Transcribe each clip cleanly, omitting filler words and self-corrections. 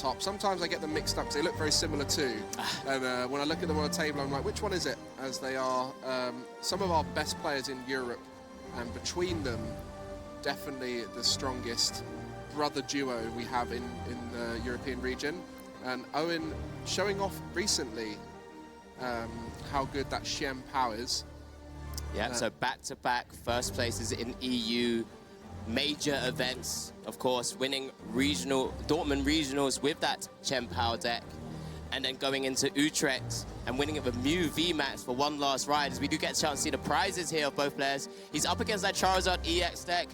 top. Sometimes I get them mixed up because they look very similar too. And when I look at them on a table, I'm like, which one is it? As they are some of our best players in Europe, and between them, definitely the strongest brother duo we have in the European region. And Owyn showing off recently how good that Xian Pao is. Yeah, so back-to-back first places in EU major events, of course, winning Dortmund regionals with that Chen Pao deck, and then going into Utrecht and winning it with Mew VMAX for one last ride, as we do get a chance to see the prizes here of both players. He's up against that Charizard EX deck.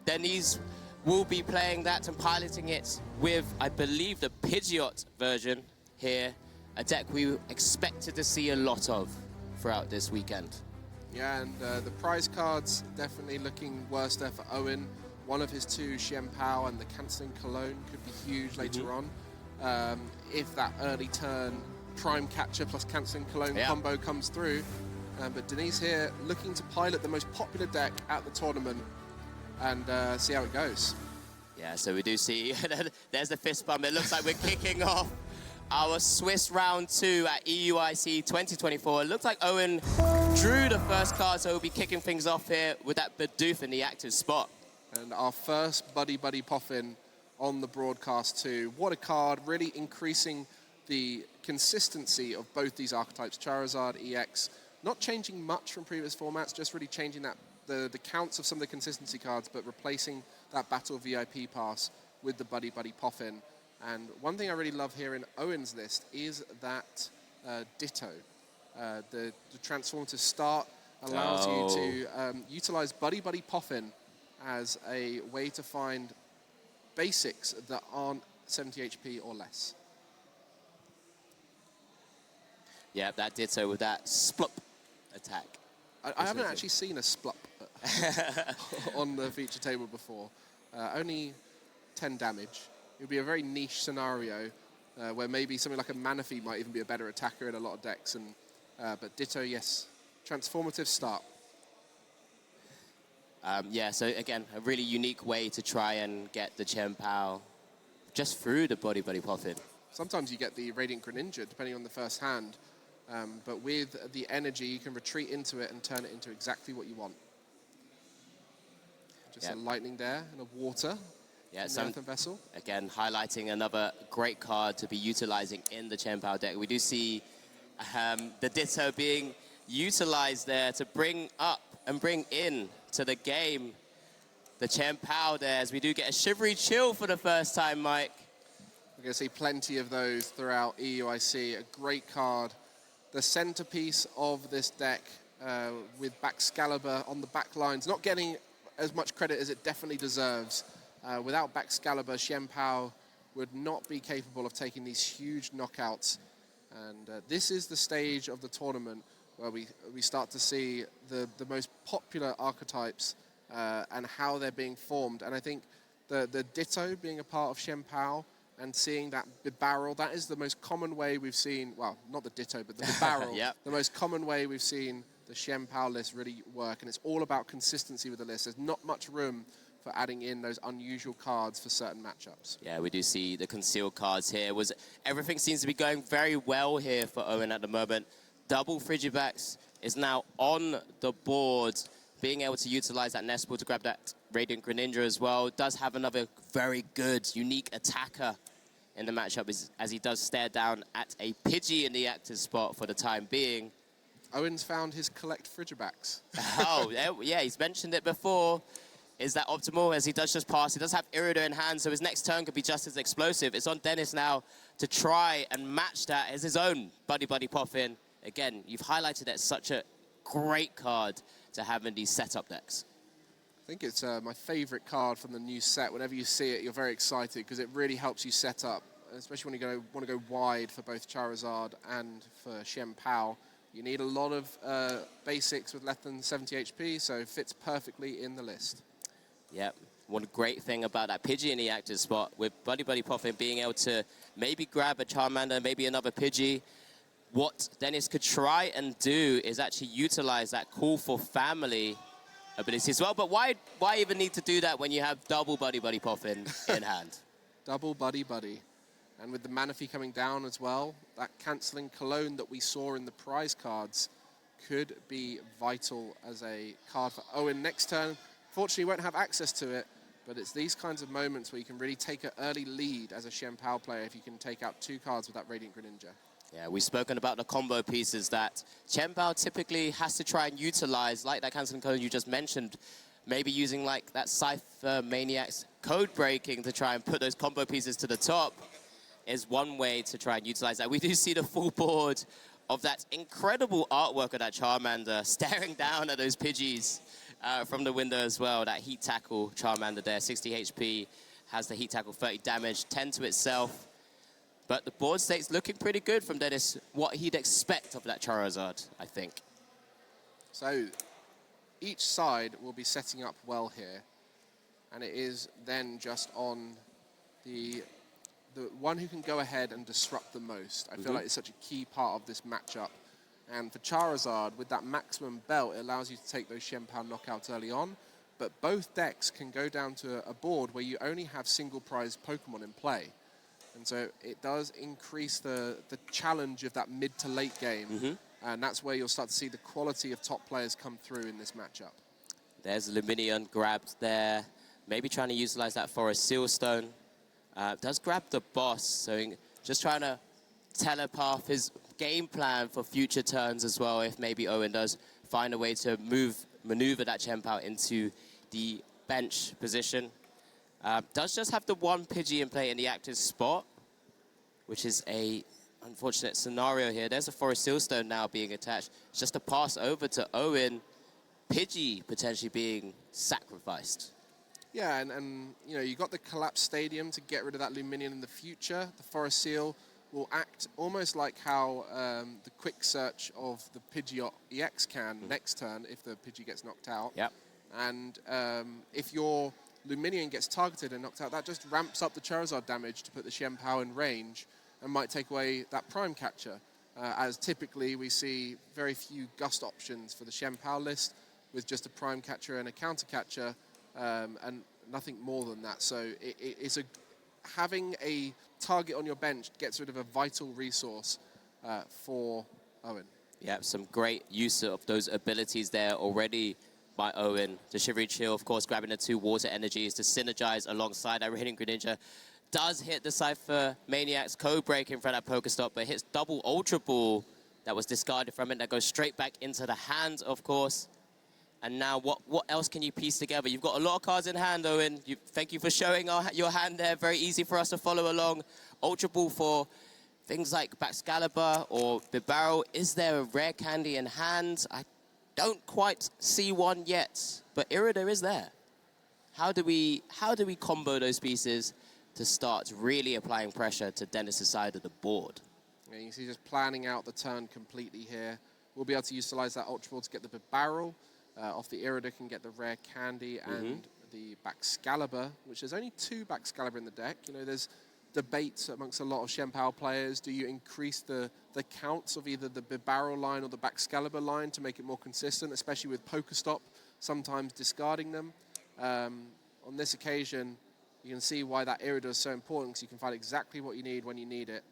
Deniz will be playing that and piloting it with, I believe, the Pidgeot version here, a deck we expected to see a lot of throughout this weekend. Yeah, and the prize cards definitely looking worse there for Owyn. One of his two, Xian Pao and the Canceling Cologne, could be huge later on. If that early turn Prime Catcher plus Canceling Cologne combo comes through. But Deniz here looking to pilot the most popular deck at the tournament and see how it goes. Yeah, so we do see, there's the fist bump. It looks like we're kicking off our Swiss round 2 at EUIC 2024. It looks like Owyn drew the first card, so we'll be kicking things off here with that Bidoof in the active spot. And our first Buddy Poffin on the broadcast too. What a card, really increasing the consistency of both these archetypes. Charizard, EX, not changing much from previous formats, just really changing that the counts of some of the consistency cards, but replacing that Battle VIP pass with the Buddy Poffin. And one thing I really love here in Owyn's list is that Ditto. The transformative start allows you to utilize Buddy Poffin as a way to find basics that aren't 70 HP or less. Yeah, that Ditto with that splup attack. I haven't actually seen a splup on the feature table before. Only 10 damage. It would be a very niche scenario where maybe something like a Manaphy might even be a better attacker in a lot of decks. But Ditto, yes, transformative start. Yeah, so again, a really unique way to try and get the Chen Pao just through the Buddy Poffin. Sometimes you get the Radiant Greninja, depending on the first hand. But with the energy, you can retreat into it and turn it into exactly what you want. Just a lightning there and a water. Yeah, Earthen Vessel. Again, highlighting another great card to be utilizing in the Chen Pao deck. We do see the Ditto being utilized there to bring up and bring in to the game the Chen Pao there, as we do get a Shivery Chill for the first time, Mike. We're going to see plenty of those throughout EUIC. A great card. The centerpiece of this deck with Baxcalibur on the back lines, not getting as much credit as it definitely deserves. Without Baxcalibur, Xian Pao would not be capable of taking these huge knockouts. And this is the stage of the tournament where we start to see the most popular archetypes and how they're being formed. And I think the Ditto being a part of Xian Pao and seeing that barrel, that is the most common way we've seen, well, not the Ditto, but the barrel, the most common way we've seen the Xian Pao list really work. And it's all about consistency with the list. There's not much room for adding in those unusual cards for certain matchups. Yeah, we do see the concealed cards here. Everything seems to be going very well here for Owyn at the moment. Double Frigibax is now on the board, being able to utilize that Nest Ball to grab that Radiant Greninja as well. Does have another very good, unique attacker in the matchup as he does stare down at a Pidgey in the active spot for the time being. Owyn's found his collect Frigibax. Oh, yeah, he's mentioned it before. Is that optimal as he does just pass? He does have Irido in hand, so his next turn could be just as explosive. It's on Deniz now to try and match that as his own Buddy Poffin. Again, you've highlighted that as such a great card to have in these setup decks. I think it's my favorite card from the new set. Whenever you see it, you're very excited because it really helps you set up, especially when you want to go wide for both Charizard and for Xian Pao. You need a lot of basics with less than 70 HP, so it fits perfectly in the list. Yep. One great thing about that Pidgey in the active spot with Buddy Poffin being able to maybe grab a Charmander, maybe another Pidgey. What Deniz could try and do is actually utilize that Call for Family ability as well. But why even need to do that when you have double Buddy Poffin in hand? Double Buddy. And with the Manaphy coming down as well, that cancelling Cologne that we saw in the prize cards could be vital as a card for Owyn next turn. Fortunately, he won't have access to it, but it's these kinds of moments where you can really take an early lead as a Shen Pao player if you can take out 2 cards with that Radiant Greninja. Yeah, we've spoken about the combo pieces that Chen Pao typically has to try and utilize, like that cancelling code you just mentioned, maybe using like that Cypher Maniac's code breaking to try and put those combo pieces to the top is one way to try and utilize that. We do see the full board of that incredible artwork of that Charmander staring down at those Pidgeys from the window as well. That Heat Tackle Charmander there, 60 HP, has the Heat Tackle, 30 damage, 10 to itself. But the board state's looking pretty good from Deniz, what he'd expect of that Charizard, I think. So each side will be setting up well here. And it is then just on the one who can go ahead and disrupt the most. I feel like it's such a key part of this matchup. And for Charizard, with that maximum belt, it allows you to take those Shen Pao knockouts early on. But both decks can go down to a board where you only have single prize Pokemon in play. And so it does increase the challenge of that mid to late game. And that's where you'll start to see the quality of top players come through in this matchup. There's Luminion grabbed there. Maybe trying to utilize that Forest Sealstone. Does grab the boss, so just trying to telepath his game plan for future turns as well, if maybe Owyn does find a way to maneuver that Chen Pao into the bench position. Does just have the one Pidgey in play in the active spot, which is a unfortunate scenario here. There's a Forest Sealstone now being attached. It's just a pass over to Owyn. Pidgey potentially being sacrificed. Yeah, and you know, you got the collapsed stadium to get rid of that Luminion in the future. The Forest Seal will act almost like how the quick search of the Pidgey EX can next turn if the Pidgey gets knocked out. Yep. And if your Luminion gets targeted and knocked out, that just ramps up the Charizard damage to put the Shen Pao in range and might take away that Prime Catcher. As typically we see very few Gust options for the Shen Pao list with just a Prime Catcher and a Counter Catcher and nothing more than that. So it's having a target on your bench gets rid of a vital resource for Owyn. Yeah, some great use of those abilities there already by Owyn. The Shivery Chill, of course, grabbing the 2 water energies to synergize alongside that Radiant Greninja. Does hit the Cypher Maniac's code break in front of that Pokestop, but hits double Ultra Ball that was discarded from it. That goes straight back into the hand, of course. And now what else can you piece together? You've got a lot of cards in hand, Owyn. Thank you for showing your hand there. Very easy for us to follow along. Ultra Ball for things like Baxcalibur or Bibarel. Is there a rare candy in hand? I don't quite see one yet, but Irida is there. How do we combo those pieces to start really applying pressure to Deniz's side of the board? Yeah, you can see just planning out the turn completely here. We'll be able to utilize that Ultra Ball to get the Bibarel. Off the Irida can get the rare candy and the Baxcalibur, which there's only 2 Baxcalibur in the deck. You know, there's debates amongst a lot of Shen Pao players. Do you increase the counts of either the Bibarel line or the Baxcalibur line to make it more consistent, especially with Pokestop sometimes discarding them? On this occasion, you can see why that Irida is so important, because you can find exactly what you need when you need it.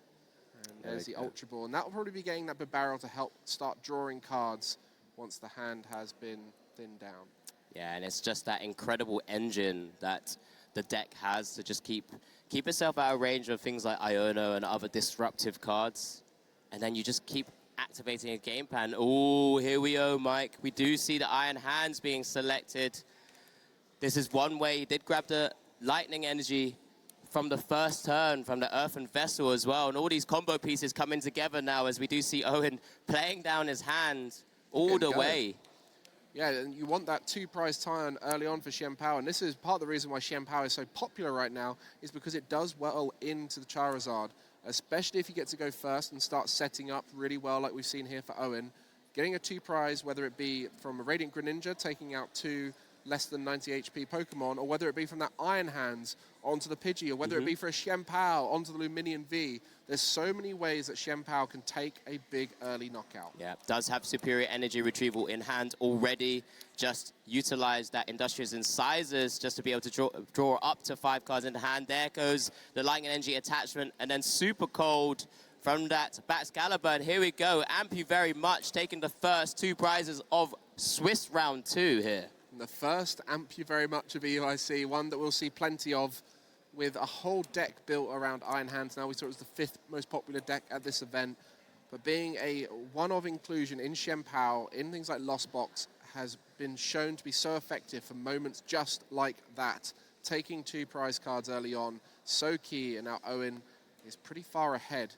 And there's the Ultra Ball. And that will probably be getting that Bibarel to help start drawing cards once the hand has been thinned down. Yeah, and it's just that incredible engine that the deck has to just keep itself out of range of things like Iono and other disruptive cards. And then you just keep activating a game plan. Oh, here we go, Mike. We do see the Iron Hands being selected. This is one way. He did grab the Lightning Energy from the first turn, from the Earthen Vessel as well. And all these combo pieces coming together now as we do see Owyn playing down his hand all the way. Yeah, and you want that 2 prize turn early on for Shen Pao, and this is part of the reason why Shen Pao is so popular right now, is because it does well into the Charizard, especially if you get to go first and start setting up really well like we've seen here for Owyn. Getting a 2 prize, whether it be from a Radiant Greninja, taking out 2 less than 90 HP Pokemon, or whether it be from that Iron Hands onto the Pidgey, or whether it be for a Shenpao onto the Luminion V. There's so many ways that Shenpao can take a big early knockout. Yeah, does have superior energy retrieval in hand already. Just utilize that Industrious Incisors just to be able to draw up to 5 cards into hand. There goes the Lightning Energy attachment, and then Super Cold from that Baxcalibur. And here we go, Ampy very much taking the first 2 prizes of Swiss round 2 here. And the first Amp You Very Much of EUIC, one that we'll see plenty of, with a whole deck built around Iron Hands. Now we saw it was the 5th most popular deck at this event, but being a one-of inclusion in Shenpao, in things like Lost Box, has been shown to be so effective for moments just like that. Taking 2 prize cards early on, so key, and now Owyn is pretty far ahead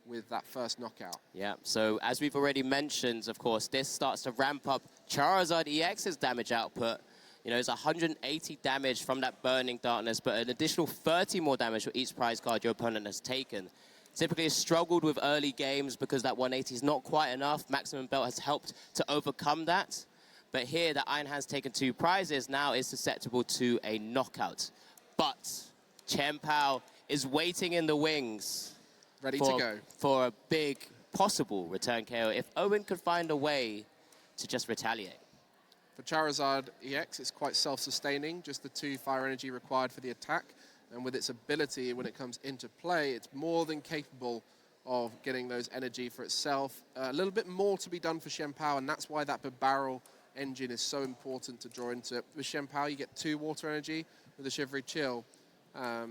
with that first knockout. Yeah, so as we've already mentioned, of course, this starts to ramp up Charizard EX's damage output. You know, it's 180 damage from that Burning Darkness, but an additional 30 more damage for each prize card your opponent has taken. Typically has struggled with early games because that 180 is not quite enough. Maximum Belt has helped to overcome that. But here, the Iron Hand's taken 2 prizes, now is susceptible to a knockout. But Chen-Pao is waiting in the wings. Ready to go. For a big possible return KO if Owyn could find a way to just retaliate. For Charizard EX, it's quite self-sustaining, just the 2 fire energy required for the attack. And with its ability, when it comes into play, it's more than capable of getting those energy for itself. A little bit more to be done for Shenpao, and that's why that barrel engine is so important to draw into it. With Shenpao, you get 2 water energy with a Shivery Chill.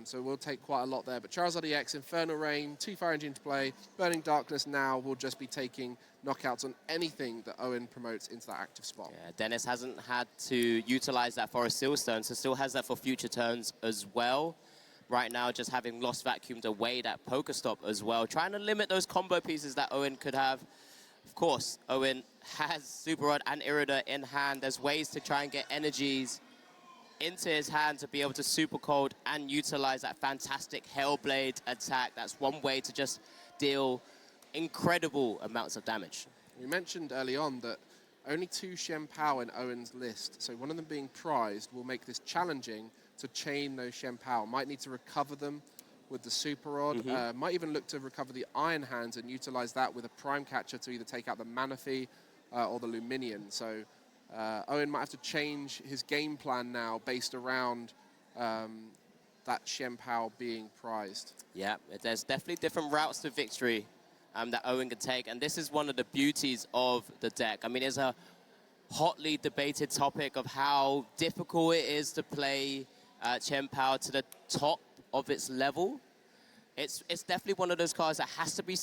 So we'll take quite a lot there. But Charizard EX, Infernal Rain, 2 fire energy into play. Burning Darkness now will just be taking knockouts on anything that Owyn promotes into that active spot. Yeah, Deniz hasn't had to utilize that for a Sealstone, so still has that for future turns as well. Right now, just having lost vacuumed away that Pokestop as well, trying to limit those combo pieces that Owyn could have. Of course, Owyn has Super Rod and Irida in hand. There's ways to try and get energies into his hand to be able to Super Cold and utilize that fantastic Hellblade attack. That's one way to just deal incredible amounts of damage. We mentioned early on that only 2 Shenpao in Owyn's list, so one of them being prized will make this challenging to chain those Shenpao. Might need to recover them with the Super Rod, might even look to recover the Iron Hands and utilize that with a Prime Catcher to either take out the Manaphy or the Luminion. So Owyn might have to change his game plan now based around that Shenpao being prized. Yeah, there's definitely different routes to victory that Owyn can take, and this is one of the beauties of the deck. I mean, it's a hotly debated topic of how difficult it is to play Chen-Pao to the top of its level. It's definitely one of those cards that has to be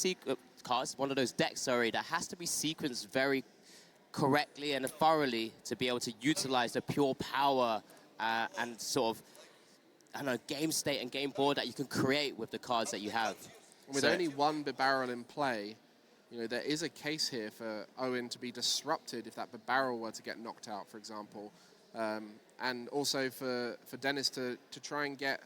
one of those decks, sorry, that has to be sequenced very correctly and thoroughly to be able to utilize the pure power and sort of, I don't know, game state and game board that you can create with the cards that you have. With only 1 barrel in play, you know, there is a case here for Owyn to be disrupted if that barrel were to get knocked out, for example. And also for Deniz to try and get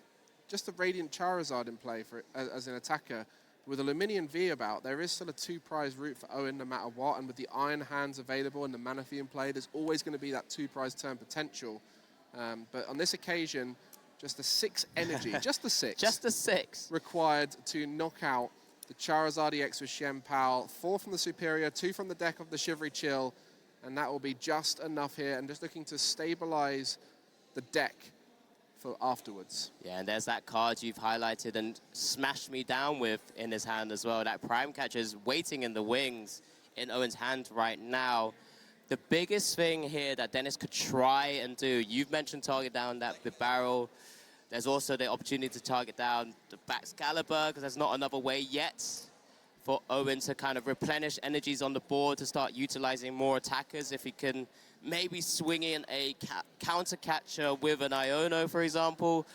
just the Radiant Charizard in play for as an attacker. With a Luminion V about, there is still a 2 prize route for Owyn no matter what, and with the Iron Hands available and the Manaphy in play, there's always going to be that 2 prize turn potential. But on this occasion, just the 6 energy, just the 6. Just the 6. Required to knock out the Charizard EX with Shenpao, 4 from the Superior, 2 from the deck of the Shivery Chill, and that will be just enough here, and just looking to stabilize the deck for afterwards. Yeah, and there's that card you've highlighted and smashed me down with in his hand as well. That Prime Catcher is waiting in the wings in Owyn's hand right now. The biggest thing here that Deniz could try and do, you've mentioned target down that barrel. There's also the opportunity to target down the Baxcalibur, because there's not another way yet for Owyn to kind of replenish energies on the board to start utilizing more attackers. If he can maybe swing in a counter catcher with an Iono, for example.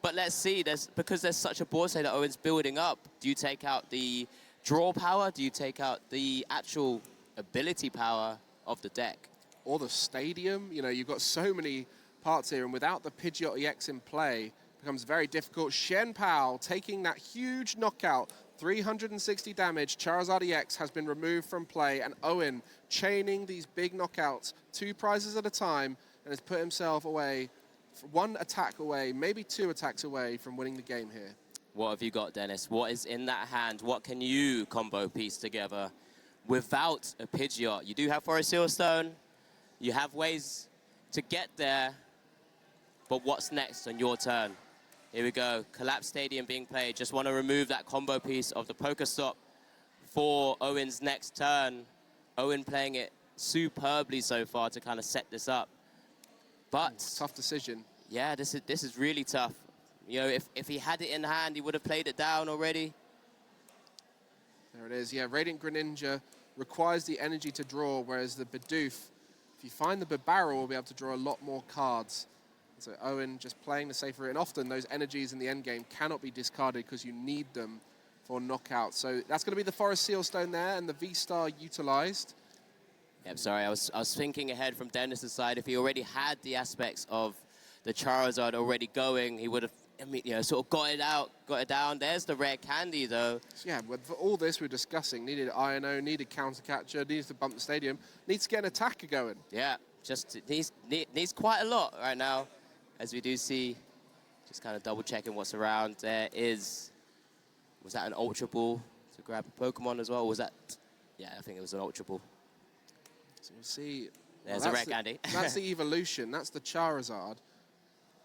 But let's see, because there's such a board state that Owyn's building up, do you take out the draw power? Do you take out the actual ability power of the deck? Or the stadium? You know, you've got so many parts here, and without the Pidgeot EX in play, it becomes very difficult. Shenpao taking that huge knockout, 360 damage. Charizard EX has been removed from play, and Owyn chaining these big knockouts, 2 prizes at a time, and has put himself away, one attack away, maybe 2 attacks away from winning the game here. What have you got, Deniz? What is in that hand? What can you combo piece together without a Pidgeot? You do have Forest Seal Stone. You have ways to get there. But what's next on your turn? Here we go. Collapse Stadium being played. Just want to remove that combo piece of the Pokestop for Owyn's next turn. Owyn playing it superbly so far to kind of set this up. But tough decision. Yeah, this is really tough. You know, if he had it in hand, he would have played it down already. There it is. Yeah, Radiant Greninja requires the energy to draw, whereas the Bidoof, if you find the Bibarel, will be able to draw a lot more cards. So Owyn just playing the safer route. And often those energies in the end game cannot be discarded because you need them for knockout. So that's going to be the Forest Seal Stone there and the V-Star utilized. Yeah, I'm sorry, I was thinking ahead from Deniz's side. If he already had the aspects of the Charizard already going, he would have, I mean, you know, sort of got it down. There's the rare candy, though. So yeah, for all this we're discussing, needed INO, needed counter catcher, needs to bump the stadium, needs to get an attacker going. Yeah, just needs quite a lot right now, as we do see. Just kind of double checking what's around. There is, was that an Ultra Ball to grab a Pokemon as well? Or was that, yeah, I think it was an Ultra Ball. So we'll see. There's a rare candy. That's the evolution. That's the Charizard.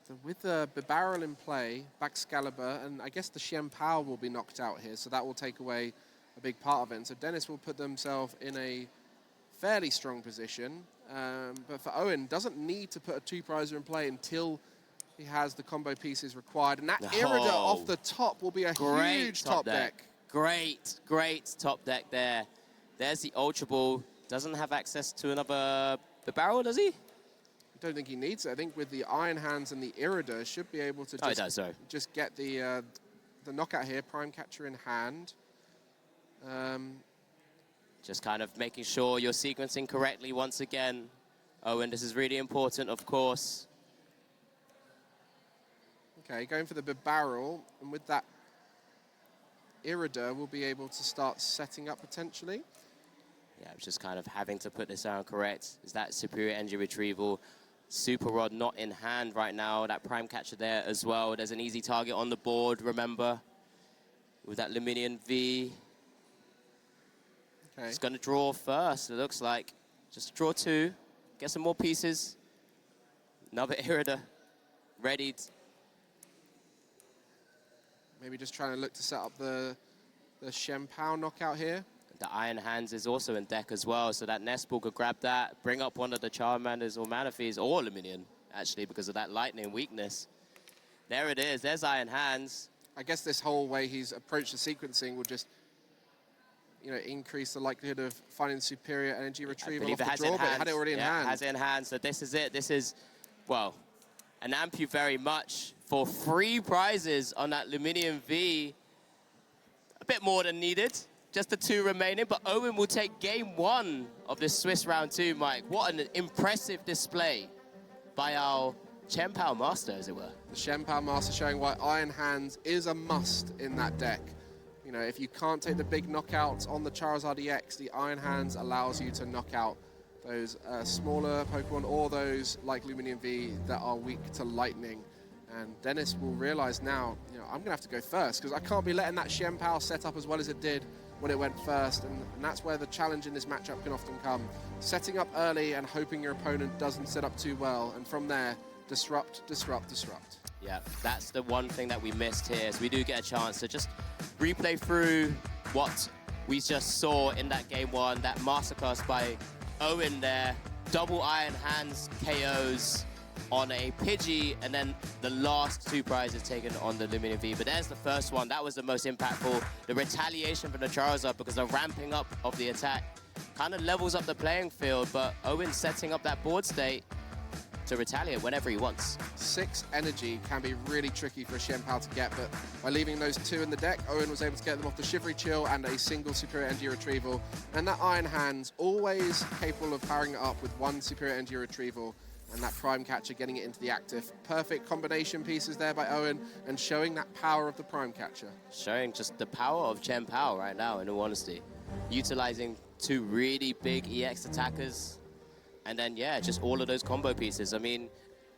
So with the Bibarel in play, Baxcalibur, and I guess the Xianpao will be knocked out here, so that will take away a big part of it. And so Deniz will put themselves in a fairly strong position. But for Owyn, doesn't need to put a 2-prizer in play until he has the combo pieces required. And that Irida off the top will be a huge top deck. Great top deck there. There's the Ultra Ball. Doesn't have access to another Bibarel, does he? I don't think he needs it. I think with the Iron Hands and the Irida, should be able to just get the knockout here. Prime Catcher in hand. Just kind of making sure you're sequencing correctly once again. Owyn, this is really important, of course. Okay, going for the Bibarel, and with that Irida, we'll be able to start setting up potentially. Yeah, just kind of having to put this down correct. Is that Superior Energy Retrieval? Super Rod not in hand right now. That Prime Catcher there as well. There's an easy target on the board, remember, with that Luminion V. Okay. It's going to draw first, it looks like. Just draw 2, get some more pieces. Another Irida, readied. Maybe just trying to look to set up the Xianpao knockout here. The Iron Hands is also in deck as well, so that Nest Ball could grab that, bring up one of the Charmanders or Manaphy's or Luminion, actually, because of that lightning weakness. There it is, there's Iron Hands. I guess this whole way he's approached the sequencing will just, you know, increase the likelihood of finding superior energy retrieval off the draw, but it had it already in hand. Has it in hand, so this is it. This is, well, an Ampu very much for 3 prizes on that Luminion V. A bit more than needed. Just the 2 remaining, but Owyn will take game 1 of this Swiss round 2, Mike. What an impressive display by our Xianpao master, as it were. The Xianpao master showing why Iron Hands is a must in that deck. You know, if you can't take the big knockouts on the Charizard EX, the Iron Hands allows you to knock out those smaller Pokemon or those like Luminion V that are weak to lightning. And Deniz will realize now, you know, I'm going to have to go first because I can't be letting that Xianpao set up as well as it did when it went first, and that's where the challenge in this matchup can often come. Setting up early and hoping your opponent doesn't set up too well, and from there, disrupt. Yeah, that's the one thing that we missed here, so we do get a chance to just replay through what we just saw in that game 1, that masterclass by Owyn there. Double Iron Hands KOs on a Pidgey, and then the last 2 prizes taken on the Luminion V. But there's the first one. That was the most impactful. The retaliation from the Charizard, because the ramping up of the attack kind of levels up the playing field, but Owyn setting up that board state to retaliate whenever he wants. 6 energy can be really tricky for a Xianpao to get, but by leaving those 2 in the deck, Owyn was able to get them off the Shivery Chill and a single Superior Energy Retrieval. And that Iron Hands, always capable of powering it up with 1 Superior Energy Retrieval, and that Prime Catcher getting it into the active. Perfect combination pieces there by Owyn, and showing that power of the Prime Catcher. Showing just the power of Xianpao right now, in all honesty. Utilizing 2 really big EX attackers. And then, yeah, just all of those combo pieces. I mean,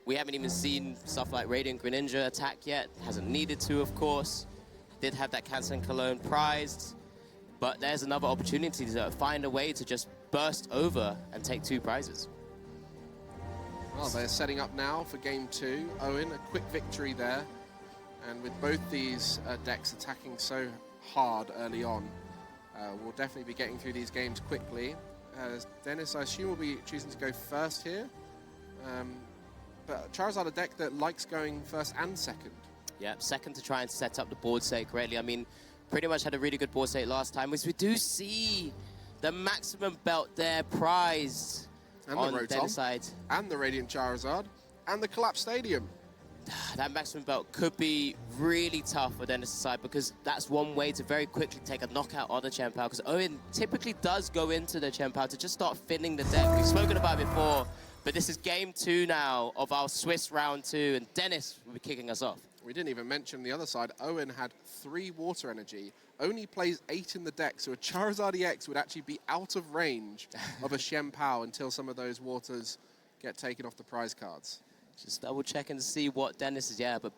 we haven't even seen stuff like Radiant Greninja attack yet. Hasn't needed to, of course. Did have that Cancer and Cologne prized. But there's another opportunity to find a way to just burst over and take 2 prizes. Well, they're setting up now for game 2. Owyn, a quick victory there. And with both these decks attacking so hard early on, we'll definitely be getting through these games quickly. Deniz, I assume, will be choosing to go first here. But Charizard, a deck that likes going first and second. Yeah, second to try and set up the board state correctly. I mean, pretty much had a really good board state last time, which we do see the maximum belt there prized and on the Deniz's side. And the Radiant Charizard, and the Collapsed Stadium. That maximum belt could be really tough for Deniz's side, because that's one way to very quickly take a knockout on the Chen-Pao, because Owyn typically does go into the Chen-Pao to just start thinning the deck. We've spoken about it before, but this is game 2 now of our Swiss round 2, and Deniz will be kicking us off. We didn't even mention the other side. Owyn had 3 water energy, only plays 8 in the deck, so a Charizard EX would actually be out of range of a Chen-Pao until some of those waters get taken off the prize cards. Just double checking to see what Deniz is, yeah, but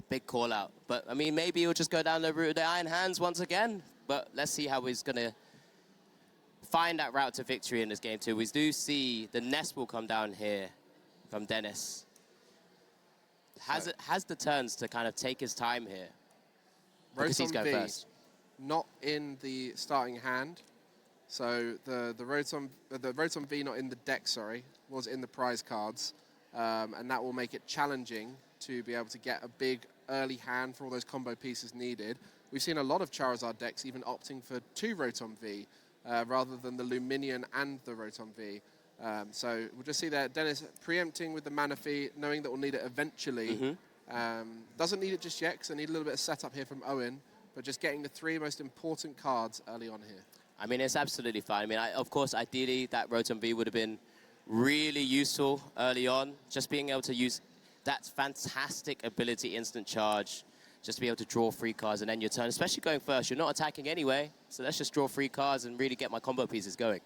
big call out. But I mean, maybe he'll just go down the route of the Iron Hands once again, but let's see how he's gonna find that route to victory in this game too. We do see the nest will come down here from Deniz. Has the turns to kind of take his time here. Because he's going first. Not in the starting hand. So the Rotom V not in the deck, sorry, was in the prize cards. And that will make it challenging to be able to get a big early hand for all those combo pieces needed. We've seen a lot of Charizard decks even opting for 2 Rotom V rather than the Luminion and the Rotom V. So we'll just see that Deniz preempting with the Manaphy, knowing that we'll need it eventually. Doesn't need it just yet, because I need a little bit of setup here from Owyn, but just getting the 3 most important cards early on here. I mean, it's absolutely fine. I mean, of course, ideally, that Rotom V would have been really useful early on. Just being able to use that fantastic ability, Instant Charge, just to be able to draw 3 cards and end your turn, especially going first. You're not attacking anyway, so let's just draw 3 cards and really get my combo pieces going.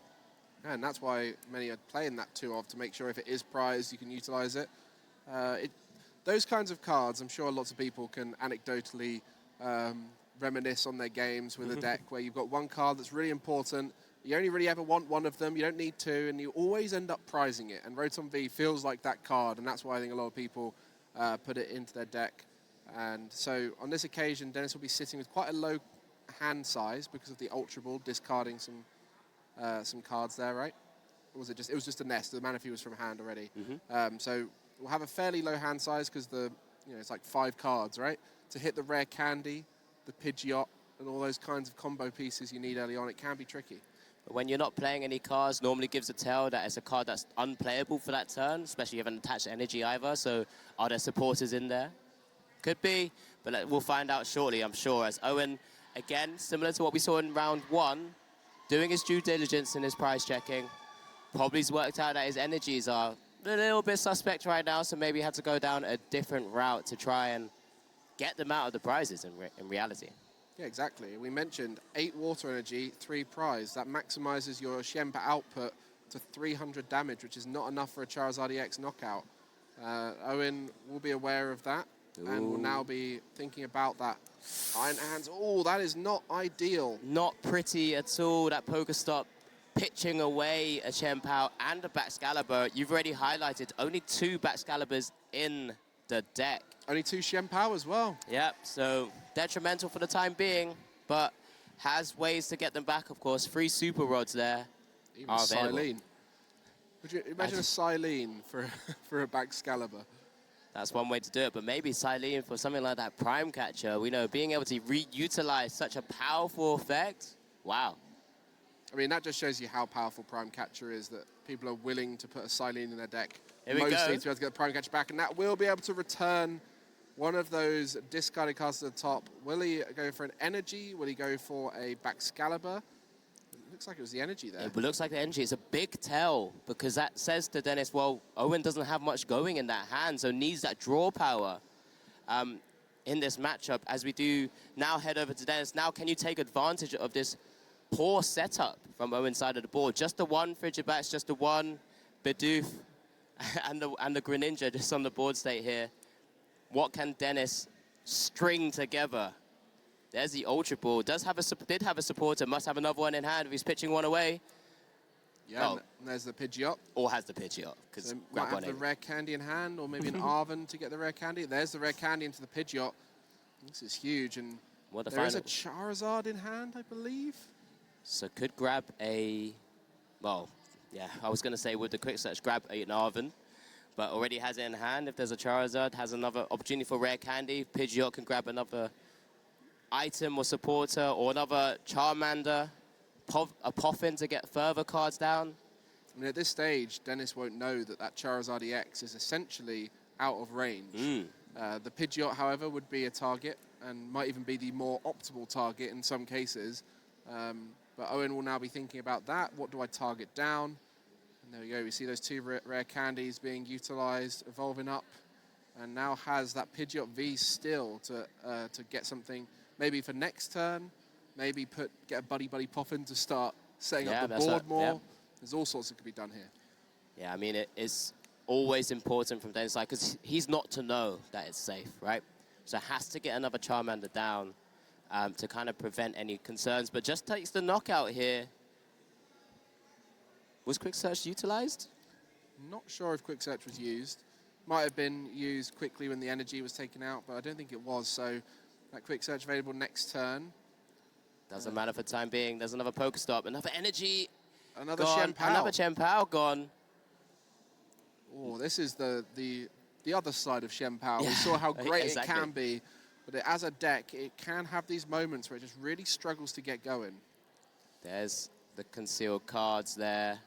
And that's why many are playing that 2-of, to make sure if it is prized, you can utilize it. Those kinds of cards, I'm sure lots of people can anecdotally reminisce on their games with a deck where you've got one card that's really important, you only really ever want one of them, you don't need 2, and you always end up prizing it. And Rotom V feels like that card, and that's why I think a lot of people put it into their deck. And so on this occasion, Deniz will be sitting with quite a low hand size because of the Ultra Ball, discarding some cards there, right? Or was it just? It was just a nest. The Manaphy was from hand already. So we'll have a fairly low hand size because it's like 5 cards, right? To hit the rare candy, the Pidgeot, and all those kinds of combo pieces you need early on, it can be tricky. But when you're not playing any cards, normally gives a tell that it's a card that's unplayable for that turn, especially if you haven't attached energy either. So are there supporters in there? Could be, but we'll find out shortly, I'm sure. As Owyn, again, similar to what we saw in round 1, doing his due diligence in his prize checking, probably's worked out that his energies are a little bit suspect right now, so maybe he had to go down a different route to try and get them out of the prizes in reality. Yeah, exactly. We mentioned 8 water energy, 3 prize. That maximizes your Chen-Pao output to 300 damage, which is not enough for a Charizard EX knockout. Owyn will be aware of that. Ooh. And will now be thinking about that Iron Hands. Oh, that is not ideal. Not pretty at all. That Pokestop pitching away a Chen-Pao and a Baxcalibur. You've already highlighted only 2 Baxcaliburs in the deck. Only 2 Chen-Pao as well. Yep, so detrimental for the time being, but has ways to get them back, of course. 3 Super Rods there. Even Silene. Would you imagine a Silene for a Baxcalibur? That's one way to do it, but maybe Silene for something like that Prime Catcher. We know being able to reutilize such a powerful effect. Wow. I mean, that just shows you how powerful Prime Catcher is, that people are willing to put a Silene in their deck. Here we go. Mostly to be able to get the Prime Catcher back, and that will be able to return one of those discarded cards to the top. Will he go for an energy? Will he go for a Baxcalibur? It looks like it was the energy there. It looks like the energy. It's a big tell, because that says to Deniz, well, Owyn doesn't have much going in that hand, so needs that draw power in this matchup. As we do now head over to Deniz. Now, can you take advantage of this poor setup from Owyn's side of the board? Just the 1 Frigid Bats, just the 1 Bidoof and the Greninja just on the board state here. What can Deniz string together? There's the Ultra Ball. Did have a supporter. Must have another one in hand if he's pitching one away. Yeah, and there's the Pidgeot. Or has the Pidgeot. So might have the rare candy in hand, or maybe an Owyn to get the rare candy. There's the rare candy into the Pidgeot. This is huge, and there is a Charizard in hand, I believe. So could grab a, well, yeah, I was going to say with the quick search, grab an Owyn, but already has it in hand. If there's a Charizard, has another opportunity for rare candy. Pidgeot can grab another item or supporter, or another Charmander, a Poffin to get further cards down. I mean, at this stage, Deniz won't know that that Charizard EX is essentially out of range. The Pidgeot, however, would be a target and might even be the more optimal target in some cases. But Owyn will now be thinking about that. What do I target down? And there we go. We see those two rare candies being utilized, evolving up, and now has that Pidgeot V still to get something maybe for next turn. Maybe get a Buddy Poffin to start setting up the board more. Yeah. There's all sorts that could be done here. Yeah, I mean, it is always important from Deniz's side because he's not to know that it's safe, right? So has to get another Charmander down to kind of prevent any concerns, but just takes the knockout here. Was Quick Search utilized? Not sure if Quick Search was used. Might have been used quickly when the energy was taken out, but I don't think it was. So that Quick Search available next turn. Doesn't matter for the time being. There's another Pokestop, another energy. Another gone. Shenpao. Another Shenpao gone. Oh, this is the other side of Shenpao. We saw how great it can be, but as a deck, it can have these moments where it just really struggles to get going. There's the concealed cards there.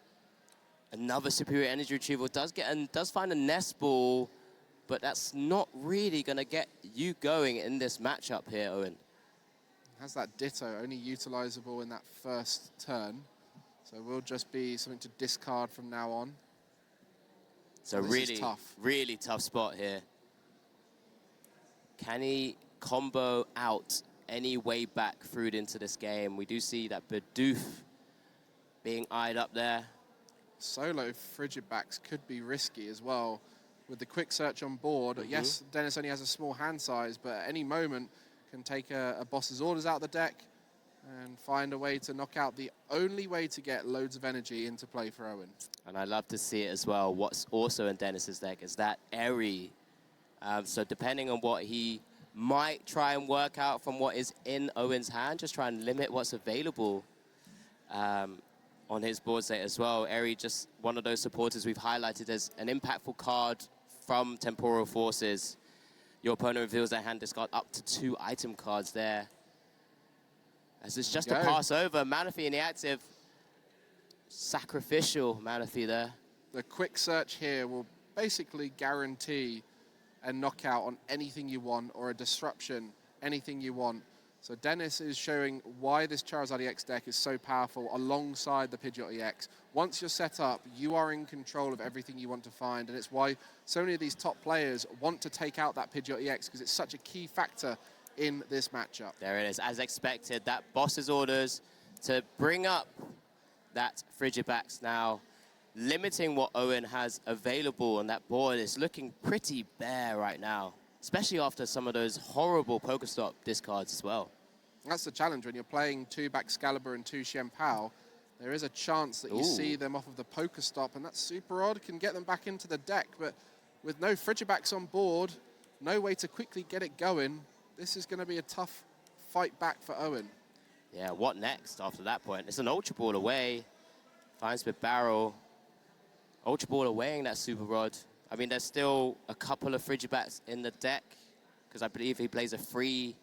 Another superior energy retrieval does find a nest ball, but that's not really going to get you going in this matchup here, Owyn. Has that Ditto only utilizable in that first turn, so will just be something to discard from now on. So really tough spot here. Can he combo out any way back through into this game? We do see that Bidoof being eyed up there. Solo Frigibacks could be risky as well. With the Quick Search on board, yes, Deniz only has a small hand size, but at any moment can take a boss's orders out of the deck and find a way to knock out the only way to get loads of energy into play for Owyn. And I love to see it as well. What's also in Deniz's deck is that Airy. So depending on what he might try and work out from what is in Owyn's hand, just try and limit what's available on his board state as well. Airy, just one of those supporters we've highlighted as an impactful card from Temporal Forces. Your opponent reveals their hand, discard up to 2 item cards there. As it's just a pass over. Manaphy in the active. Sacrificial Manaphy there. The Quick Search here will basically guarantee a knockout on anything you want, or a disruption, anything you want. So Deniz is showing why this Charizard EX deck is so powerful alongside the Pidgeot EX. Once you're set up, you are in control of everything you want to find, and it's why so many of these top players want to take out that Pidgeot EX, because it's such a key factor in this matchup. There it is, as expected, that boss's orders to bring up that Frigibax now, limiting what Owyn has available on that board. Is looking pretty bare right now, especially after some of those horrible Pokestop discards as well. That's the challenge when you're playing 2 Baxcalibur and 2 Shenpao. There is a chance that you see them off of the Pokestop, and that Super Odd can get them back into the deck. But with no Frigibax on board, no way to quickly get it going, this is going to be a tough fight back for Owyn. Yeah, what next after that point? It's an Ultra Ball away. Finds with Barrel. Ultra Ball awaying that Super Rod. I mean, there's still a couple of Frigibats in the deck, because I believe he plays a free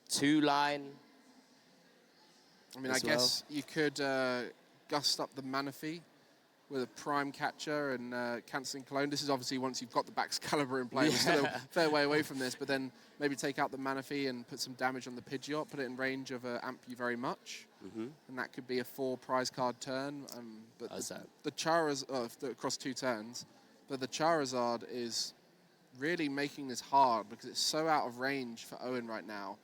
2-line. I mean, I guess you could gust up the Manaphy with a Prime Catcher and cancelling Clone. This is obviously once you've got the Baxcalibur in play. We're still a fair way away from this, but then maybe take out the Manaphy and put some damage on the Pidgeot, put it in range of Amp You Very Much. And that could be a 4 prize card turn. But the Charizard, across 2 turns, but the Charizard is really making this hard because it's so out of range for Owyn right now,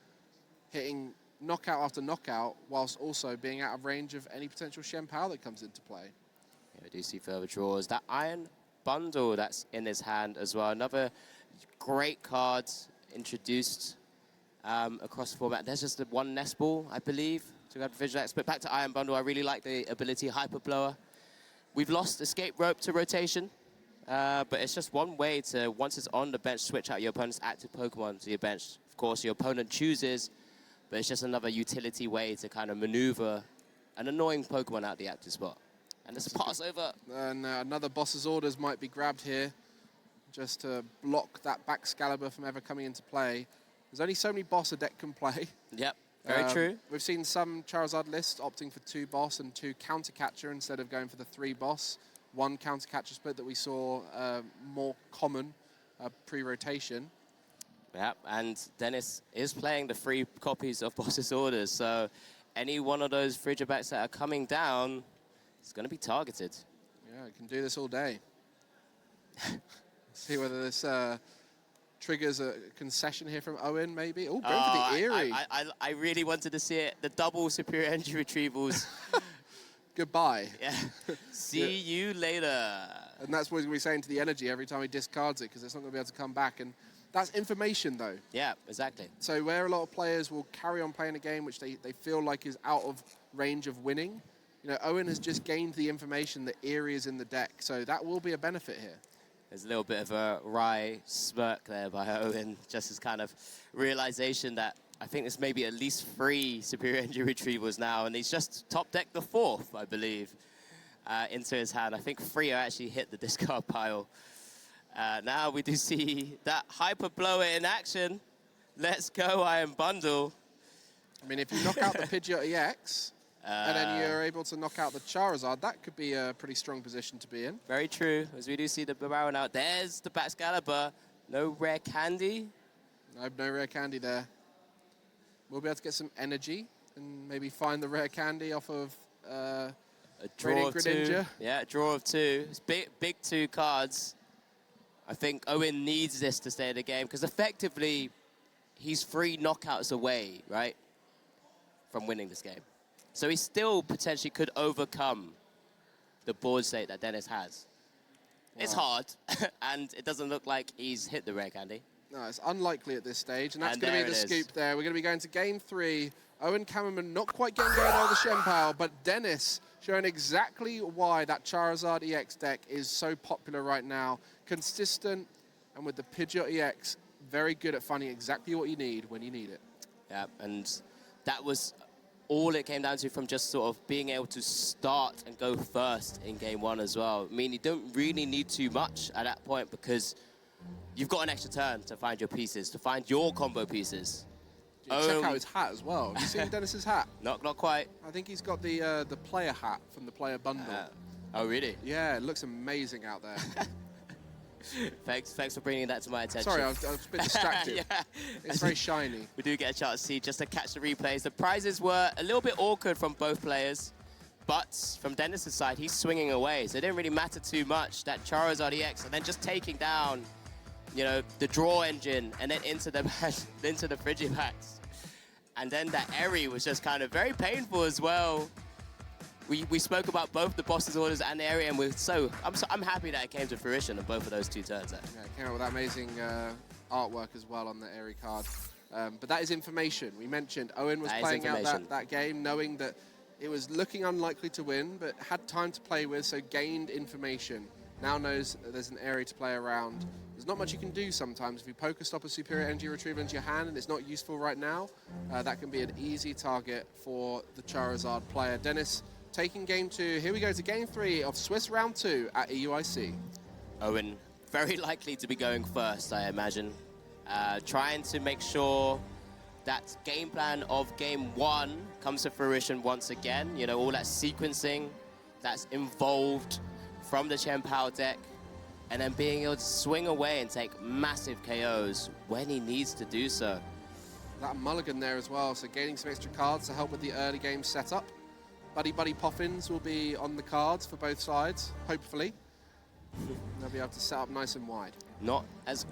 hitting knockout after knockout whilst also being out of range of any potential Shenpao that comes into play. Yeah, I do see further draws. That Iron Bundle that's in his hand as well. Another great card introduced across the format. There's just the one nest ball, I believe, to grab the visual X. But back to Iron Bundle, I really like the ability Hyper Blower. We've lost Escape Rope to rotation, but it's just one way to, once it's on the bench, switch out your opponent's active Pokemon to your bench. Of course, your opponent chooses, but it's just another utility way to kind of maneuver an annoying Pokemon out the active spot. And there's a pass over. And another boss's orders might be grabbed here, just to block that Baxcalibur from ever coming into play. There's only so many boss a deck can play. Yep, very true. We've seen some Charizard lists opting for 2 boss and 2 counter catcher instead of going for the 3 boss. 1 counter catcher split that we saw more common pre-rotation. Yep, and Deniz is playing the 3 copies of boss's orders, so any one of those Frigibacks that are coming down is going to be targeted. Yeah, it can do this all day. See whether this triggers a concession here from Owyn, maybe. Oh, going for the Eerie. I really wanted to see it. The double superior energy retrievals. Goodbye. Yeah. See you later. And that's what we're saying to the energy every time he discards it, because it's not going to be able to come back. And that's information, though. Yeah, exactly. So where a lot of players will carry on playing a game which they feel like is out of range of winning, you know, Owyn has just gained the information that Eerie is in the deck. So that will be a benefit here. There's a little bit of a wry smirk there by Owyn, just as kind of realization that I think there's maybe at least 3 superior energy retrievals now, and he's just top decked the 4th, I believe, into his hand. I think 3 are actually hit the discard pile. Now we do see that Hyper Blower in action. Let's go, Iron Bundle. I mean, if you knock out the Pidgeot EX, and then you're able to knock out the Charizard, that could be a pretty strong position to be in. Very true, as we do see the Baron out. There's the Baxcalibur. No rare candy. No rare candy there. We'll be able to get some energy and maybe find the rare candy off of a draw of 2. Greninja. Yeah, a draw of 2. It's big 2 cards. I think Owyn needs this to stay in the game, because effectively, he's 3 knockouts away, right, from winning this game. So he still potentially could overcome the board state that Deniz has. Wow. It's hard, and it doesn't look like he's hit the rare candy. No, it's unlikely at this stage, and that's going to be the scoop there. We're going to be going to game 3. Owyn Kamerman not quite getting going over the Shenpao, but Deniz showing exactly why that Charizard EX deck is so popular right now. Consistent, and with the Pidgeot EX, very good at finding exactly what you need when you need it. Yeah, and that was all it came down to, from just sort of being able to start and go first in game 1 as well. I mean, you don't really need too much at that point, because you've got an extra turn to find your pieces, to find your combo pieces. Check out his hat as well. Have you seen Deniz's hat? Not quite. I think he's got the player hat from the player bundle. Oh, really? Yeah, it looks amazing out there. Thanks for bringing that to my attention. Sorry, I was a bit distracted. Yeah. It's very shiny. We do get a chance to see, just to catch the replays. The prizes were a little bit awkward from both players, but from Deniz's side, he's swinging away, so it didn't really matter too much. That Charizard EX, and then just taking down, you know, the draw engine, and then into the Frigibacks. And then that Eri was just kind of very painful as well. We spoke about both the boss's orders and the Eri, and I'm happy that it came to fruition of both of those 2 turns there. Yeah, it came out with that amazing artwork as well on the Eri card. But that is information. We mentioned Owyn was playing out that game, knowing that it was looking unlikely to win, but had time to play with, so gained information. Now knows that there's an Eri to play around. There's not much you can do sometimes. If you Pokestop a superior energy retrieval into your hand and it's not useful right now, that can be an easy target for the Charizard player. Deniz taking game 2. Here we go to game 3 of Swiss round 2 at EUIC. Owyn very likely to be going first, I imagine. Trying to make sure that game plan of game 1 comes to fruition once again. You know, all that sequencing that's involved from the Chen-Pao deck, and then being able to swing away and take massive KOs when he needs to do so. That mulligan there as well, so gaining some extra cards to help with the early game setup. Buddy Poffins will be on the cards for both sides, hopefully. They'll be able to set up nice and wide. Not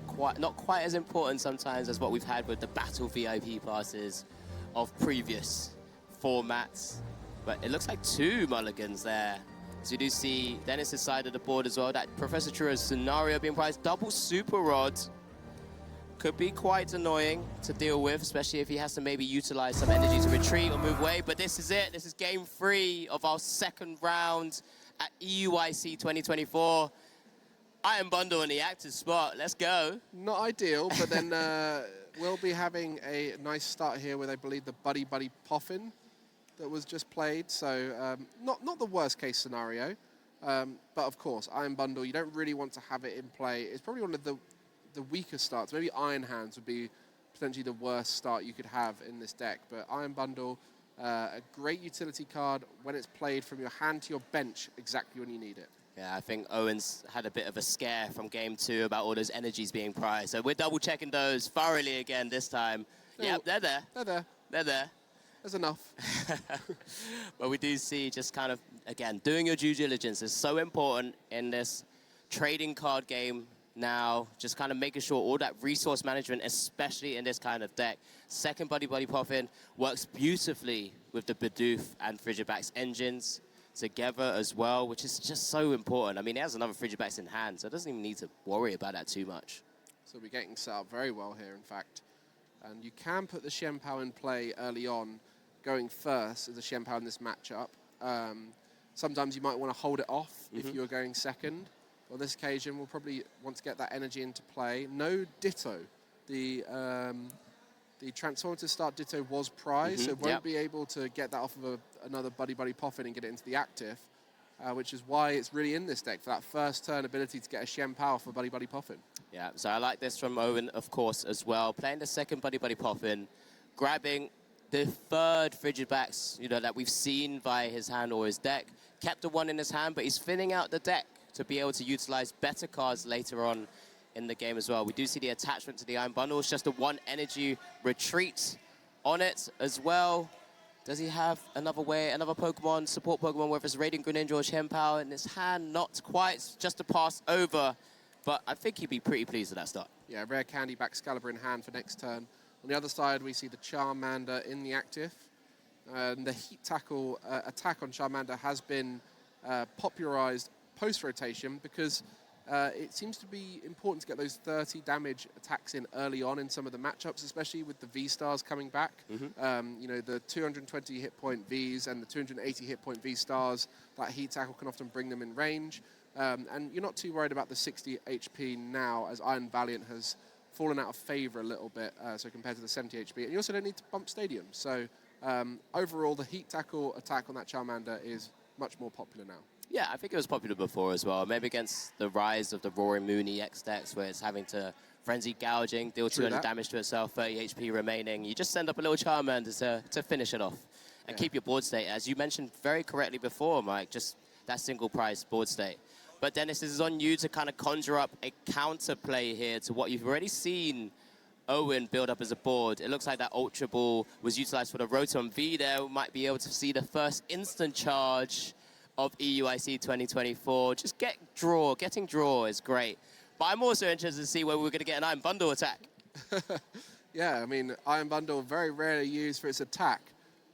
quite as important sometimes as what we've had with the Battle VIP passes of previous formats. But it looks like 2 mulligans there So you do see Deniz's side of the board as well. That Professor Truro's scenario being prized. Double Super Rod could be quite annoying to deal with, especially if he has to maybe utilize some energy to retreat or move away. But this is it. This is game 3 of our second round at EUIC 2024. Iron Bundle in the active spot. Let's go. Not ideal, but then we'll be having a nice start here with, I believe, the Buddy Buddy Poffin that was just played. So not the worst case scenario, but of course, Iron Bundle, you don't really want to have it in play. It's probably one of the weaker starts. Maybe Iron Hands would be potentially the worst start you could have in this deck. But Iron Bundle, a great utility card when it's played from your hand to your bench exactly when you need it. Yeah, I think Owyn's had a bit of a scare from game 2 about all those energies being prized. So we're double checking those thoroughly again this time. Yep, they're there. They're there. They're there. There's enough. But we do see just kind of, again, doing your due diligence is so important in this trading card game now. Just kind of making sure all that resource management, especially in this kind of deck. Second Buddy Buddy Poffin works beautifully with the Bidoof and Frigibax engines together as well, which is just so important. I mean, he has another Frigibax in hand, so it doesn't even need to worry about that too much. So we're getting set up very well here, in fact. And you can put the Shenpao in play early on, going first as a Shenpao in this matchup. Sometimes you might want to hold it off if you're going second. On this occasion, we'll probably want to get that energy into play. No Ditto. The transformative start Ditto was prized, so it won't be able to get that off of another Buddy Buddy Poffin and get it into the active, which is why it's really in this deck, for that first turn ability to get a Shenpao for Buddy Buddy Poffin. Yeah, so I like this from Owyn, of course, as well. Playing the second Buddy Buddy Poffin, grabbing the third Frigibax, that we've seen via his hand or his deck. Kept the one in his hand, but he's thinning out the deck to be able to utilize better cards later on in the game as well. We do see the attachment to the Iron Bundle. It's just a 1 energy retreat on it as well. Does he have another Pokemon, support Pokemon, whether it's Radiant Greninja or Shenpao in his hand? Not quite, just a pass over. But I think he'd be pretty pleased with that start. Yeah, Rare Candy Excalibur in hand for next turn. On the other side, we see the Charmander in the active. The Heat Tackle attack on Charmander has been popularized post-rotation because it seems to be important to get those 30 damage attacks in early on in some of the matchups, especially with the V-Stars coming back. The 220 hit point Vs and the 280 hit point V-Stars, that Heat Tackle can often bring them in range. And you're not too worried about the 60 HP now, as Iron Valiant has fallen out of favor a little bit, so compared to the 70 HP. And you also don't need to bump Stadium. So overall, the Heat Tackle attack on that Charmander is much more popular now. Yeah, I think it was popular before as well. Maybe against the rise of the Roaring Moon EX decks, where it's having to Frenzy Gouging, deal 200 damage to itself, 30 HP remaining. You just send up a little Charmander to finish it off and keep your board state. As you mentioned very correctly before, Mike, just that single price board state. But Deniz, this is on you to kind of conjure up a counterplay here to what you've already seen Owyn build up as a board. It looks like that Ultra Ball was utilized for the Rotom V there. We might be able to see the first instant charge of EUIC 2024. Just getting draw is great. But I'm also interested to see whether we're going to get an Iron Bundle attack. Yeah, I mean, Iron Bundle, very rarely used for its attack,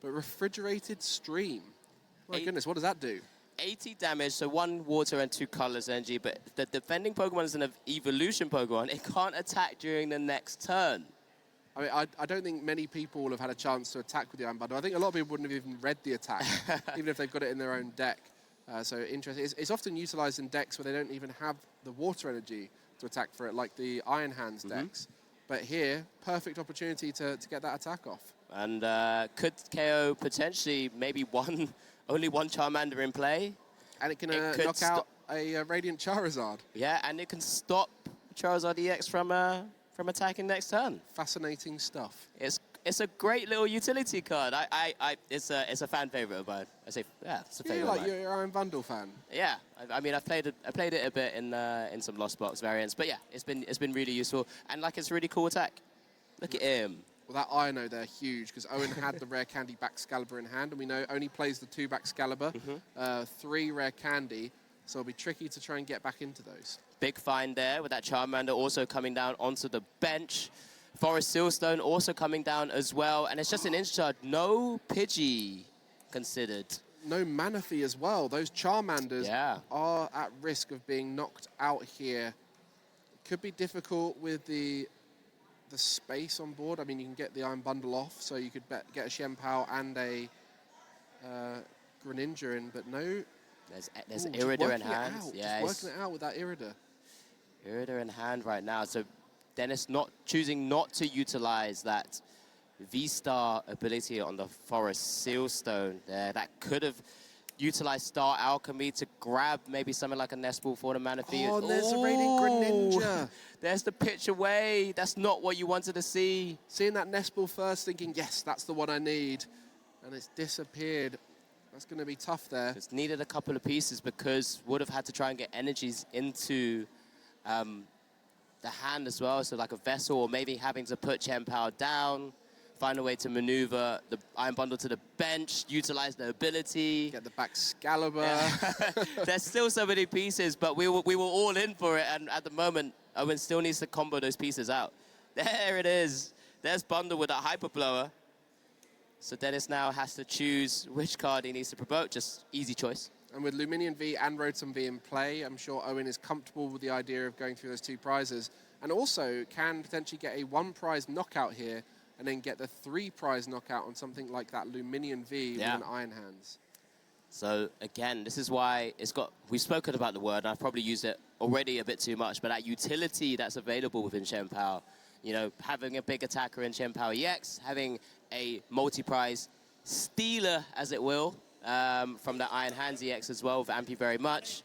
but Refrigerated Stream. My goodness, what does that do? 80 damage, so 1 water and 2 colors energy, but the defending Pokemon is an evolution Pokemon. It can't attack during the next turn. I mean, I don't think many people will have had a chance to attack with the Iron Bundle. I think a lot of people wouldn't have even read the attack, even if they've got it in their own deck. So interesting. It's often utilized in decks where they don't even have the water energy to attack for it, like the Iron Hands decks. But here, perfect opportunity to get that attack off. And could KO potentially maybe only one Charmander in play? And it can knock out a Radiant Charizard. Yeah, and it can stop Charizard EX from attacking next turn. Fascinating stuff. It's a great little utility card. It's a fan favorite of mine. I say, yeah, it's a favorite. You're an Iron Bundle fan. Yeah, I mean, I played it a bit in some Lost Box variants, but yeah, it's been really useful, and it's a really cool attack. Look at him. Well, that Ino there, huge, because Owyn had the Rare Candy Excalibur in hand, and we know only plays the 2 Excalibur, 3 Rare Candy, so it'll be tricky to try and get back into those. Big find there with that Charmander also coming down onto the bench. Forest Sealstone also coming down as well, and it's just an inch charge. No Pidgey considered. no Manaphy as well. Those Charmanders are at risk of being knocked out here. Could be difficult with the space on board. I mean, you can get the Iron Bundle off, so you could get a Shenpao and a Greninja in, but no. There's Irida in hand. Yeah, just working it out with that Irida. Irida in hand right now. So Deniz choosing not to utilize that V-Star ability on the Forest Sealstone there. That could have utilized Star Alchemy to grab maybe something like a Nest Ball for the Manaphy. Oh, there's the Radiant Greninja. There's the pitch away. That's not what you wanted to see. Seeing that Nest Ball first, thinking, yes, that's the one I need. And it's disappeared. That's going to be tough there. Just needed a couple of pieces because would have had to try and get energies into the hand as well. So like a Vessel, or maybe having to put Chen-Pao down, find a way to maneuver the Iron Bundle to the bench, utilize the ability. Get the back Excalibur. There's still so many pieces, but we were all in for it. And at the moment, Owyn still needs to combo those pieces out. There it is. There's Bundle with that Hyper Blower. So Deniz now has to choose which card he needs to promote. Just easy choice. And with Luminion V and Rotom V in play, I'm sure Owyn is comfortable with the idea of going through those 2 prizes. And also can potentially get a 1-prize knockout here and then get the 3-prize knockout on something like that Luminion V with an Iron Hands. So again, this is why we've spoken about the word, and I've probably used it already a bit too much, but that utility that's available within Chen-Pao, you know, having a big attacker in Chen-Pao EX, having a multi-prize stealer, as it will, from the Iron Hands EX as well, with Ampy very much.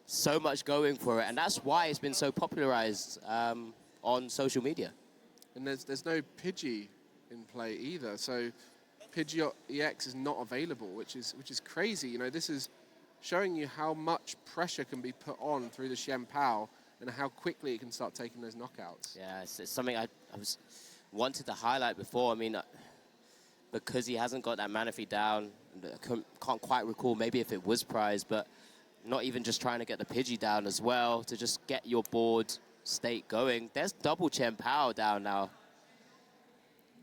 So much going for it, and that's why it's been so popularized on social media. And there's no Pidgey in play either, so Pidgey EX is not available, which is crazy. You know, this is showing you how much pressure can be put on through the Chen-Pao and how quickly it can start taking those knockouts. Yeah, it's something I wanted to highlight before. I mean, because he hasn't got that Manaphy down, I can't quite recall maybe if it was prize, but not even just trying to get the Pidgey down as well to just get your board state going. There's double Chen-Pao down now.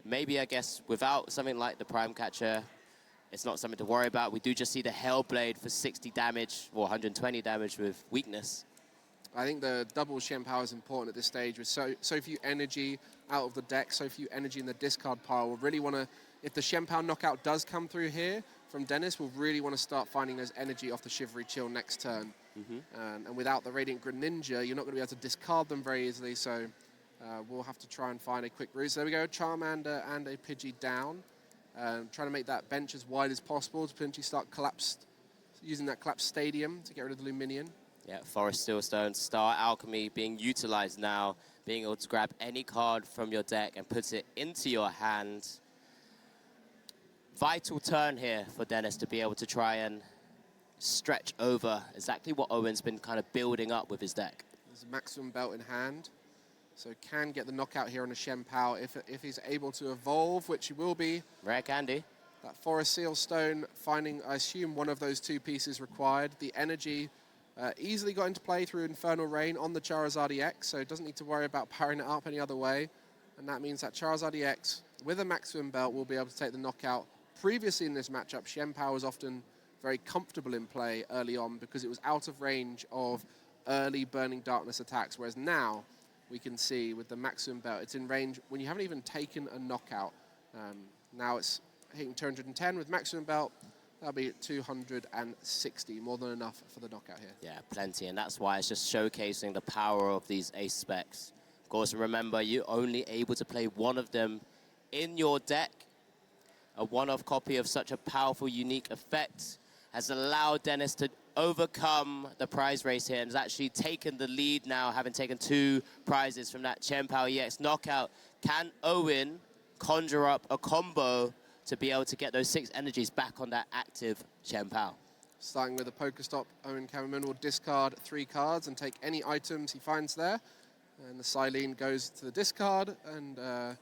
Maybe, I guess, without something like the Prime Catcher, it's not something to worry about. We do just see the Hellblade for 60 damage, or 120 damage with weakness. I think the double Chen-Pao is important at this stage with so few energy out of the deck, so few energy in the discard pile. We'll really want to, if the Chen-Pao knockout does come through here from Deniz, we'll really want to start finding those energy off the Shivery Chill next turn. And without the Radiant Greninja, you're not going to be able to discard them very easily, so we'll have to try and find a quick route. So there we go, Charmander and a Pidgey down. Trying to make that bench as wide as possible to potentially start using that collapsed stadium to get rid of the Luminion. Yeah, Forest Sealstone, Star Alchemy being utilized now, being able to grab any card from your deck and put it into your hand. Vital turn here for Deniz to be able to try and stretch over exactly what Owyn's been kind of building up with his deck. There's a Maximum Belt in hand, so can get the knockout here on a Chen-Pao if he's able to evolve, which he will be. Rare candy. That Forest Sealstone finding, I assume, one of those 2 pieces required. The energy easily got into play through Infernal Rain on the Charizard EX, so it doesn't need to worry about powering it up any other way. And that means that Charizard EX, with a Maximum Belt, will be able to take the knockout. Previously in this matchup, Chen-Pao was often very comfortable in play early on because it was out of range of early Burning Darkness attacks, whereas now we can see with the Maximum Belt, it's in range when you haven't even taken a knockout. Now it's hitting 210 with Maximum Belt. That'll be 260, more than enough for the knockout here. Yeah, plenty, and that's why it's just showcasing the power of these ace specs. Of course, remember, you're only able to play one of them in your deck. A one-off copy of such a powerful, unique effect has allowed Deniz to overcome the prize race here and has actually taken the lead now, having taken 2 prizes from that Chen-Pao EX knockout. Can Owyn conjure up a combo to be able to get those 6 energies back on that active Chen-Pao? Starting with a Pokestop, Owyn Kamerman will discard 3 cards and take any items he finds there. And the Silene goes to the discard, and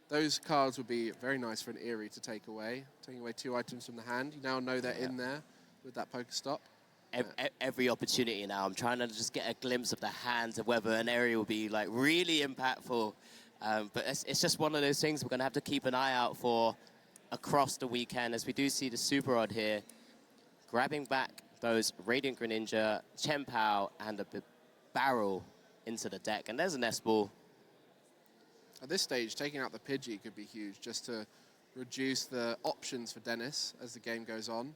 those cards would be very nice for an Eerie to take away. Taking away 2 items from the hand. You now know they're in there with that Pokestop. Every opportunity now. I'm trying to just get a glimpse of the hands of whether an area will be like really impactful. But it's just one of those things we're going to have to keep an eye out for across the weekend, as we do see the Super Odd here grabbing back those Radiant Greninja, Chien-Pao, and a barrel into the deck. And there's a nest ball. At this stage, taking out the Pidgey could be huge, just to reduce the options for Deniz as the game goes on.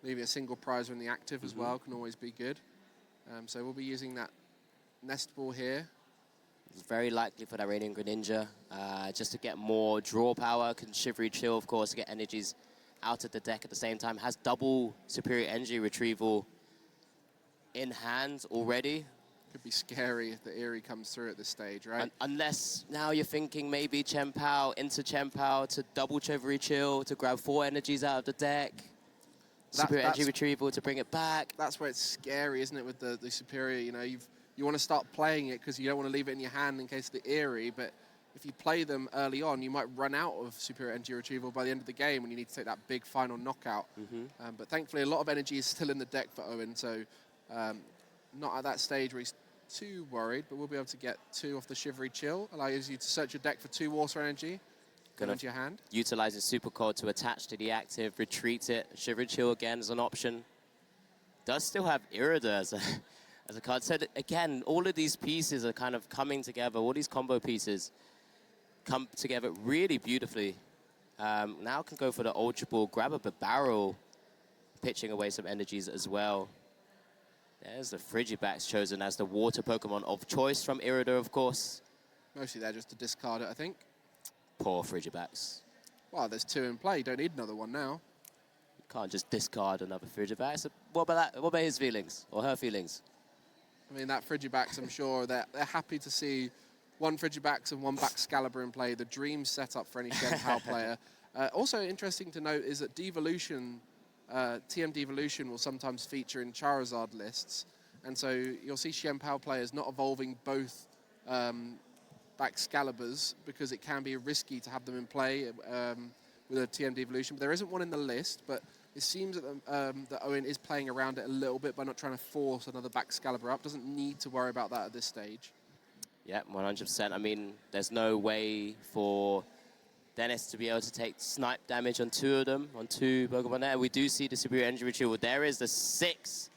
Leaving a single prizer in the active as well can always be good. So we'll be using that nest ball here. It's very likely for that Radiant Greninja, just to get more draw power. Can Shivery Chill, of course, to get energies out of the deck at the same time. Has double superior energy retrieval in hand already. Could be scary if the Eerie comes through at this stage, right? Unless now you're thinking maybe Chien-Pao into Chien-Pao to double Shivery Chill to grab 4 energies out of the deck. Superior energy retrieval to bring it back. That's where it's scary, isn't it, with the superior? You know, you want to start playing it because you don't want to leave it in your hand in case of the Eerie, but if you play them early on, you might run out of superior energy retrieval by the end of the game when you need to take that big final knockout. But thankfully, a lot of energy is still in the deck for Owyn, so not at that stage where he's too worried, but we'll be able to get 2 off the Shivery Chill. Allows you to search your deck for 2 water energy. Go into your hand. Utilizing Super Code to attach to the active, retreat it. Shivery Chill again is an option. Does still have Irida as a card. So again, all of these pieces are kind of coming together. All these combo pieces come together really beautifully. Now can go for the Ultra Ball, grab up a barrel, pitching away some energies as well. There's the Frigibax chosen as the water Pokemon of choice from Irida, of course. Mostly there just to discard it, I think. Poor Frigibax. Well, there's 2 in play. You don't need another one now. You can't just discard another Frigibax. What about that? What about his feelings or her feelings? I mean, that Frigibax, I'm sure they're happy to see 1 Frigibax and 1 Baxcalibur in play. The dream setup for any Chien-Pao player. Also interesting to note is that Devolution, TM Devolution will sometimes feature in Charizard lists. And so you'll see Chien-Pao players not evolving both Baxcaliburs because it can be risky to have them in play with a TM Devolution. But there isn't one in the list, but it seems that Owyn is playing around it a little bit by not trying to force another Baxcalibur up. Doesn't need to worry about that at this stage. Yeah, 100%. I mean, there's no way for Deniz to be able to take snipe damage on 2 of them, on 2 Pokemon there. We do see the superior energy retrieval. There is the 6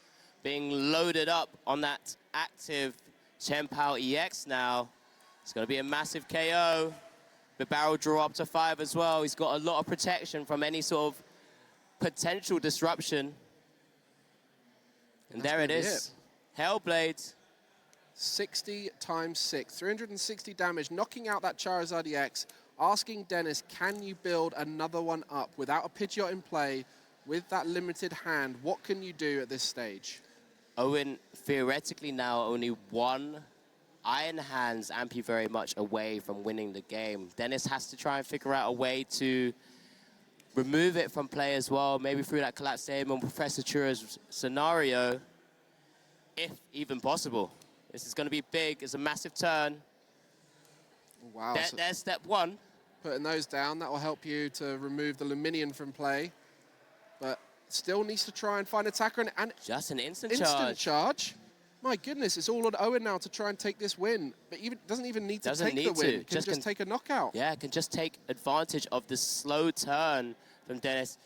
being loaded up on that active Chien-Pao EX now. It's going to be a massive KO. The barrel draw up to 5 as well. He's got a lot of protection from any sort of potential disruption. And there it is. Hellblade. 60 times 6, 360 damage, knocking out that Charizard EX, asking Deniz, can you build another one up without a Pidgeot in play, with that limited hand? What can you do at this stage? Owyn theoretically now only 1 Iron Hands Ampy very much away from winning the game. Deniz has to try and figure out a way to remove it from play as well, maybe through that Collapse Stadium on Professor Chura's scenario, if even possible. This is going to be big. It's a massive turn. Wow. There's step 1. Putting those down, that will help you to remove the Luminion from play. But still needs to try and find attacker. And just an instant charge. My goodness, it's all on Owyn now to try and take this win. But doesn't even need to take the win. Can just take a knockout. Yeah, can just take advantage of the slow turn from Deniz.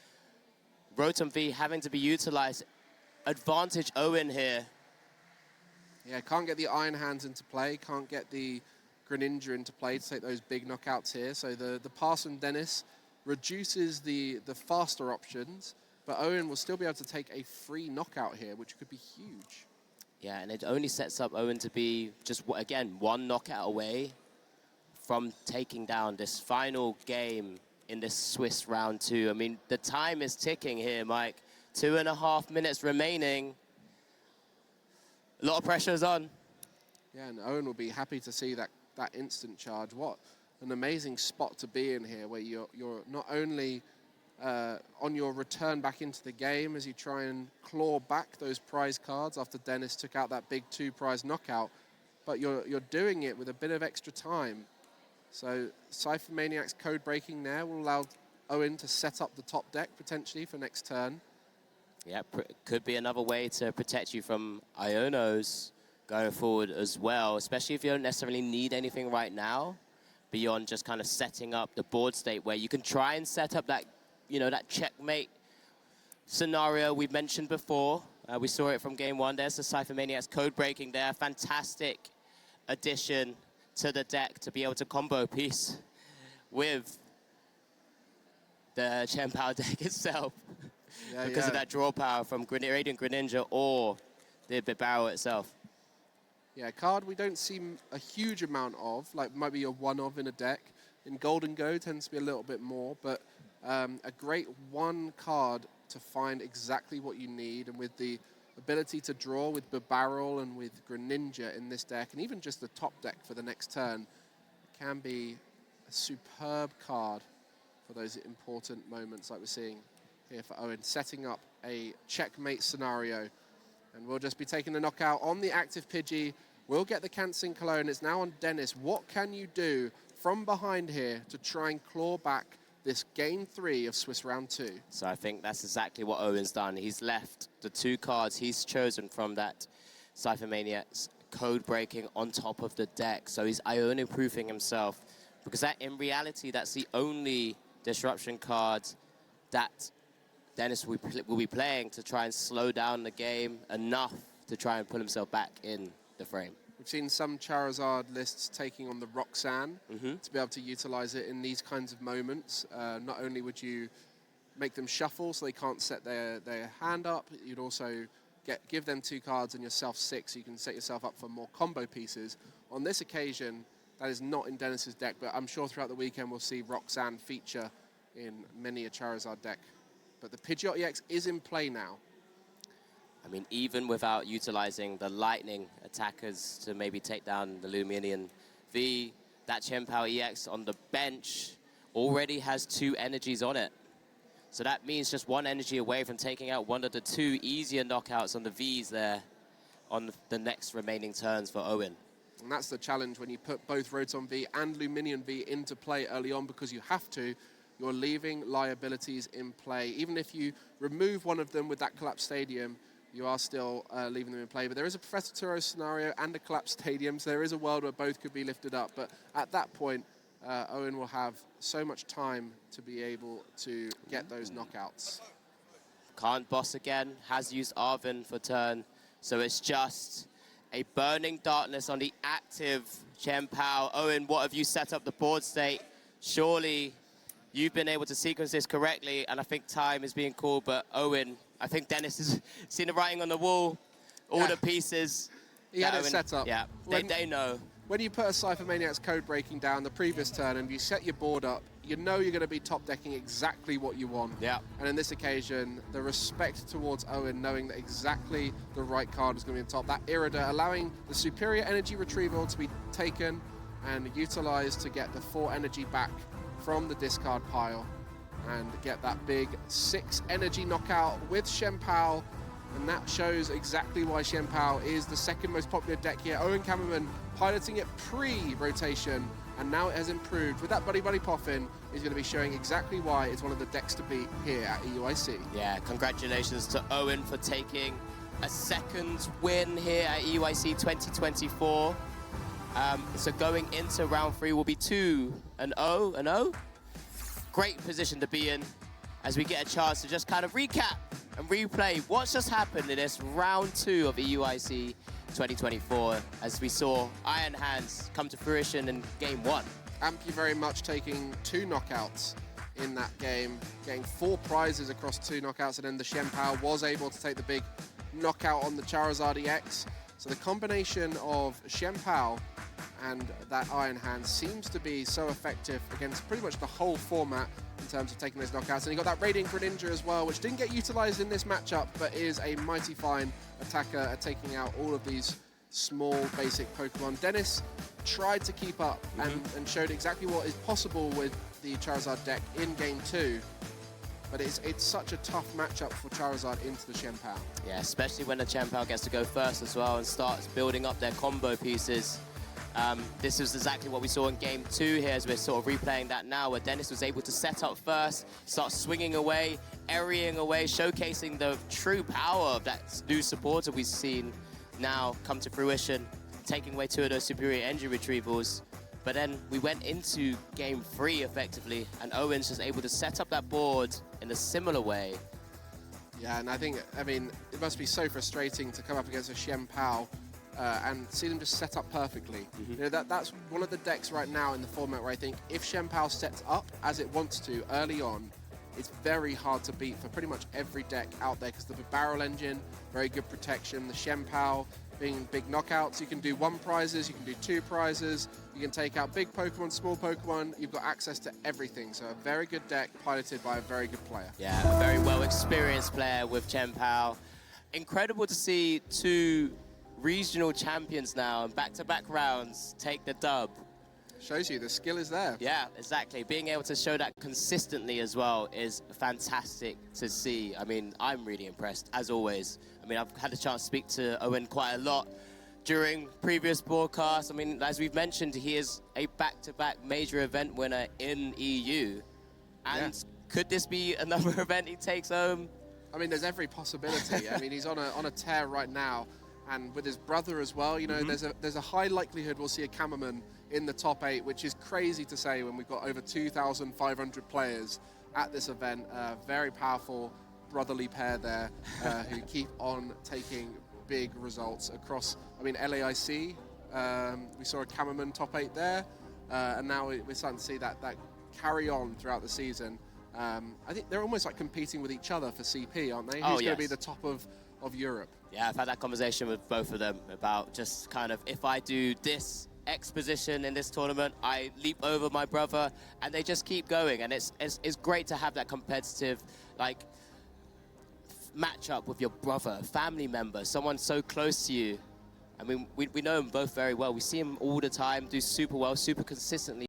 Rotom V having to be utilized. Advantage Owyn here. Yeah, can't get the Iron Hands into play. Can't get the Greninja into play to take those big knockouts here. So the pass from Deniz reduces the faster options. But Owyn will still be able to take a free knockout here, which could be huge. Yeah, and it only sets up Owyn to be just, again, 1 knockout away from taking down this final game in this Swiss round 2. I mean, the time is ticking here, Mike. 2.5 minutes remaining. A lot of pressure is on. Yeah, and Owyn will be happy to see that instant charge. What an amazing spot to be in here, where you're not only on your return back into the game as you try and claw back those prize cards after Deniz took out that big 2 prize knockout, but you're doing it with a bit of extra time. So Cypher Maniac's code breaking there will allow Owyn to set up the top deck potentially for next turn. Yeah, could be another way to protect you from Ionos going forward as well, especially if you don't necessarily need anything right now beyond just kind of setting up the board state where you can try and set up that, you know, that checkmate scenario we mentioned before. We saw it from game 1. There's the Cypher Maniacs code breaking there. Fantastic addition to the deck to be able to combo piece with the Chen Pao deck itself. Because of that draw power from Radiant Greninja or the Barrel itself. Yeah, card we don't see a huge amount of, like might be a one of in a deck. In Gold and Go tends to be a little bit more, but a great one card to find exactly what you need, and with the ability to draw with Barrel and with Greninja in this deck, and even just the top deck for the next turn, can be a superb card for those important moments like we're seeing here for Owyn, setting up a checkmate scenario. And we'll just be taking the knockout on the active Pidgey. We'll get the Cancer Cologne. It's now on Deniz. What can you do from behind here to try and claw back this game 3 of Swiss round 2? So I think that's exactly what Owyn's done. He's left the 2 cards he's chosen from that Cypher Maniacs code breaking on top of the deck. So he's Iona-proofing himself, because that, in reality, that's the only disruption card that Deniz will be playing to try and slow down the game enough to try and put himself back in the frame. We've seen some Charizard lists taking on the Roxanne to be able to utilize it in these kinds of moments. Not only would you make them shuffle so they can't set their hand up, you'd also give them 2 cards and yourself 6, so you can set yourself up for more combo pieces. On this occasion, that is not in Deniz's deck, but I'm sure throughout the weekend we'll see Roxanne feature in many a Charizard deck. But the Pidgeot EX is in play now. I mean, even without utilizing the lightning attackers to maybe take down the Luminian V, that Chen Pao EX on the bench already has 2 energies on it. So that means just 1 energy away from taking out one of the 2 easier knockouts on the Vs there on the next remaining turns for Owyn. And that's the challenge when you put both Rotom V and Luminion V into play early on, because you have to. You're leaving liabilities in play. Even if you remove one of them with that Collapsed Stadium, you are still leaving them in play. But there is a Professor Turo scenario and a Collapsed Stadium, so there is a world where both could be lifted up. But at that point, Owyn will have so much time to be able to get those knockouts. Can't boss again, has used Arven for turn, so it's just a Burning Darkness on the active Chen Pao. Owyn, what have you set up the board state? Surely you've been able to sequence this correctly, and I think time is being called, but Owyn, I think Deniz has seen the writing on the wall, all the pieces. He had it set up. Yeah, they know. When you put a Cypher Maniacs code breaking down the previous turn and you set your board up, you know you're going to be top decking exactly what you want. Yeah. And in this occasion, the respect towards Owyn, knowing that exactly the right card is going to be on top. That Irida allowing the superior energy retrieval to be taken and utilized to get the 4 energy back from the discard pile and get that big 6 energy knockout with Chen Pao. And that shows exactly why Chen Pao is the 2nd most popular deck here. Owyn Kamerman piloting it pre-rotation, and now it has improved. With that Buddy Buddy Poffin, he's going to be showing exactly why it's one of the decks to beat here at EUIC. Yeah, congratulations to Owyn for taking a 2nd win here at EUIC 2024. So going into round 3 will be 2-0. Great position to be in as we get a chance to just kind of recap and replay what's just happened in this round 2 of EUIC 2024, as we saw Iron Hands come to fruition in game 1. Ampy very much taking 2 knockouts in that game, getting 4 prizes across 2 knockouts, and then the Chen Pao was able to take the big knockout on the Charizard EX. So the combination of Chen Pao and that Iron Hand seems to be so effective against pretty much the whole format in terms of taking those knockouts. And he got that Radiant Greninja as well, which didn't get utilized in this matchup, but is a mighty fine attacker at taking out all of these small, basic Pokemon. Deniz tried to keep up and showed exactly what is possible with the Charizard deck in game 2. But it's such a tough matchup for Charizard into the Chen Pao. Yeah, especially when the Chen Pao gets to go first as well and starts building up their combo pieces. This is exactly what we saw in game 2 here, as we're sort of replaying that now, where Deniz was able to set up first, start swinging away, aerying away, showcasing the true power of that new supporter we've seen now come to fruition, taking away 2 of those superior energy retrievals. But then we went into game 3 effectively, and Owyn's just able to set up that board in a similar way. Yeah, and I mean, it must be so frustrating to come up against a Shen Pao and see them just set up perfectly. You know, that's one of the decks right now in the format where I think if Shen Pao sets up as it wants to early on, it's very hard to beat for pretty much every deck out there because the barrel engine, very good protection, the Shen Pao being big knockouts. You can do 1 prizes, you can do 2 prizes, you can take out big Pokemon, small Pokemon, you've got access to everything. So a very good deck piloted by a very good player. Yeah, a very well-experienced player with Chen Pao. Incredible to see 2 regional champions now and back-to-back rounds take the dub. Shows you the skill is there. Yeah, exactly. Being able to show that consistently as well is fantastic to see. I mean, I'm really impressed, as always. I mean, I've had a chance to speak to Owyn quite a lot during previous broadcasts. I mean, as we've mentioned, he is a back-to-back major event winner in EU. And could this be another event he takes home? I mean, there's every possibility. I mean, he's on a tear right now. And with his brother as well, you know, there's a high likelihood we'll see a Kamerman in the top 8, which is crazy to say when we've got over 2,500 players at this event. Very powerful brotherly pair there who keep on taking big results across, I mean, LAIC. We saw a Kamerman top 8 there, and now we're starting to see that carry on throughout the season. I think they're almost like competing with each other for CP, aren't they? Who's going to be the top of Europe? Yeah, I've had that conversation with both of them about just kind of, if I do this X position in this tournament, I leap over my brother, and they just keep going. And it's great to have that competitive, like, matchup with your brother, family member, someone so close to you. I mean, we know him both very well. We see him all the time, do super well, super consistently.